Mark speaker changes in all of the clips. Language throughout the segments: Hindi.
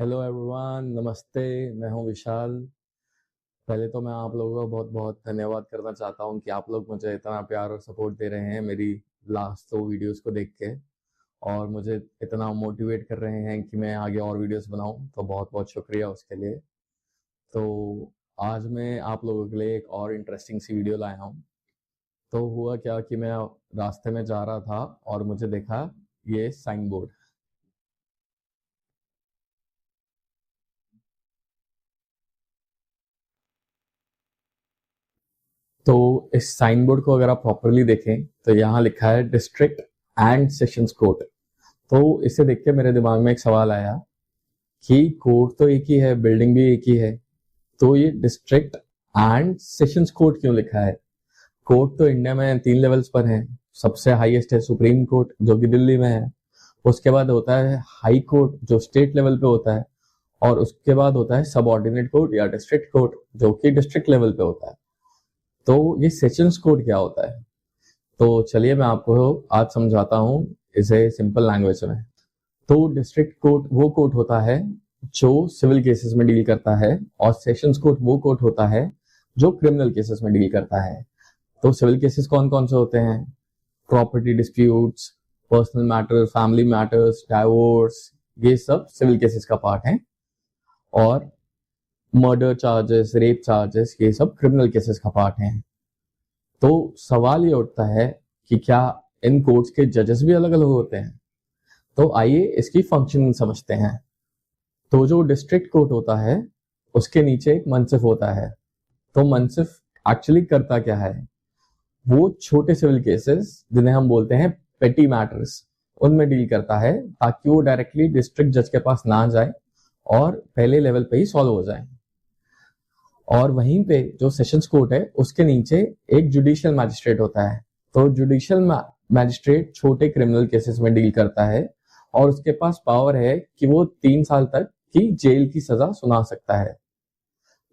Speaker 1: हेलो एवरीवन, नमस्ते। मैं हूं विशाल। पहले तो मैं आप लोगों का बहुत बहुत धन्यवाद करना चाहता हूं कि आप लोग मुझे इतना प्यार और सपोर्ट दे रहे हैं मेरी लास्ट 2 वीडियोस को देख के, और मुझे इतना मोटिवेट कर रहे हैं कि मैं आगे और वीडियोस बनाऊं। तो बहुत बहुत शुक्रिया उसके लिए। तो आज मैं आप लोगों के लिए एक और इंटरेस्टिंग सी वीडियो लाया हूं। तो हुआ क्या कि मैं रास्ते में जा रहा था और मुझे देखा ये साइन बोर्ड। तो इस साइन बोर्ड को अगर आप प्रॉपरली देखें तो यहाँ लिखा है डिस्ट्रिक्ट एंड सेशंस कोर्ट। तो इसे देख के मेरे दिमाग में एक सवाल आया कि कोर्ट तो एक ही है, बिल्डिंग भी एक ही है, तो ये डिस्ट्रिक्ट एंड सेशंस कोर्ट क्यों लिखा है? कोर्ट तो इंडिया में 3 लेवल्स पर है। सबसे हाईएस्ट है सुप्रीम कोर्ट जो कि दिल्ली में है। उसके बाद होता है हाई कोर्ट जो स्टेट लेवल पे होता है, और उसके बाद होता है सबऑर्डिनेट कोर्ट या डिस्ट्रिक्ट कोर्ट जो कि डिस्ट्रिक्ट लेवल पे होता है। तो ये सेशंस कोर्ट क्या होता है? तो चलिए मैं आपको आज समझाता हूँ इसे सिंपल लैंग्वेज में। तो डिस्ट्रिक्ट कोर्ट वो कोर्ट होता है जो सिविल केसेस में डील करता है, और सेशंस कोर्ट वो कोर्ट होता है जो क्रिमिनल केसेस में डील करता है। तो सिविल केसेस कौन कौन से होते हैं? Property disputes, personal matters, family matters, divorce, ये सब सिविल केसेस का पार्ट है। और मर्डर चार्जेस, रेप चार्जेस, ये सब क्रिमिनल केसेस का पार्ट हैं। तो सवाल ये उठता है कि क्या इन कोर्ट्स के जजेस भी अलग अलग होते हैं? तो आइए इसकी फंक्शन समझते हैं। तो जो डिस्ट्रिक्ट कोर्ट होता है उसके नीचे एक मनसिफ होता है। तो मनसिफ एक्चुअली करता क्या है? वो छोटे सिविल केसेस जिन्हें हम बोलते हैं पेटी मैटर्स, उनमें डील करता है ताकि वो डायरेक्टली डिस्ट्रिक्ट जज के पास ना जाए और पहले लेवल पे ही सॉल्व हो जाए। और वहीं पे जो सेशंस कोर्ट है उसके नीचे एक जुडिशियल मैजिस्ट्रेट होता है। तो जुडिशियल मैजिस्ट्रेट छोटे क्रिमिनल केसेस में डील करता है, और उसके पास पावर है कि वो 3 साल तक की जेल की सजा सुना सकता है।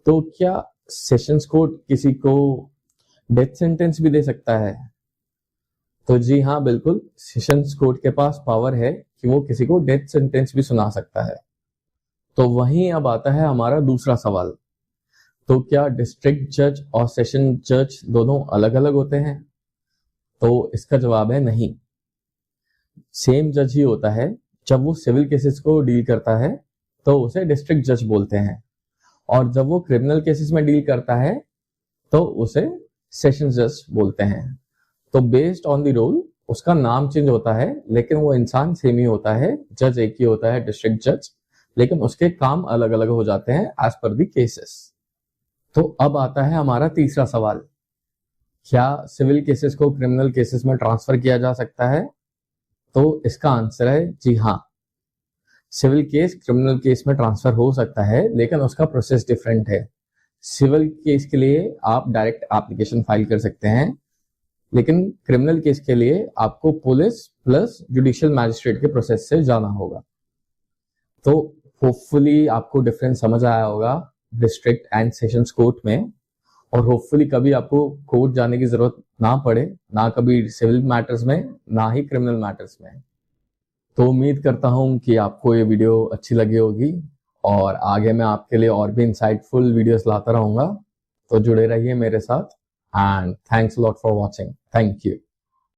Speaker 1: तो क्या सेशंस कोर्ट किसी को डेथ सेंटेंस भी दे सकता है? तो जी हाँ, बिल्कुल, सेशंस कोर्ट के पास पावर है कि वो किसी को डेथ सेंटेंस भी सुना सकता है। तो वहीं अब आता है हमारा दूसरा सवाल। तो क्या डिस्ट्रिक्ट जज और सेशन जज दोनों अलग अलग होते हैं? तो इसका जवाब है नहीं। सेम जज ही होता है। जब वो सिविल केसेस को डील करता है तो उसे डिस्ट्रिक्ट जज बोलते हैं, और जब वो क्रिमिनल केसेस में डील करता है तो उसे सेशन जज बोलते हैं। तो बेस्ड ऑन द रोल उसका नाम चेंज होता है, लेकिन वो इंसान सेम ही होता है। जज एक ही होता है, डिस्ट्रिक्ट जज, लेकिन उसके काम अलग अलग हो जाते हैं एज पर द केसेस। तो अब आता है हमारा तीसरा सवाल। क्या सिविल केसेस को क्रिमिनल केसेस में ट्रांसफर किया जा सकता है? तो इसका आंसर है जी हाँ। सिविल केस क्रिमिनल केस में ट्रांसफर हो सकता है, लेकिन उसका प्रोसेस डिफरेंट है। सिविल केस के लिए आप डायरेक्ट एप्लीकेशन फाइल कर सकते हैं, लेकिन क्रिमिनल केस के लिए आपको पुलिस प्लस जुडिशियल मैजिस्ट्रेट के प्रोसेस से जाना होगा। तो होपफुली आपको डिफरेंस समझ आया होगा डिस्ट्रिक्ट एंड सेशंस कोर्ट में, और होपफुली कभी आपको कोर्ट जाने की जरूरत ना पड़े, ना कभी सिविल मैटर्स में ना ही क्रिमिनल मैटर्स में। तो उम्मीद करता हूं कि आपको ये वीडियो अच्छी लगी होगी, और आगे मैं आपके लिए और भी इंसाइटफुल वीडियोस लाता रहूंगा। तो जुड़े रहिए मेरे साथ, and thanks a lot for watching. Thank you.